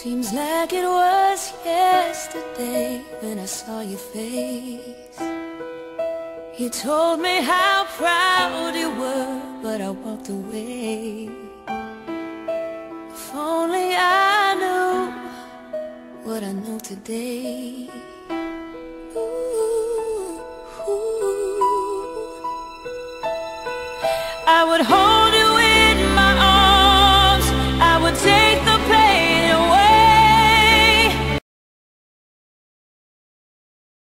Seems like it was yesterday when I saw your face. You told me how proud you were, but I walked away. If only I knew what I know today. Ooh, ooh. I would hold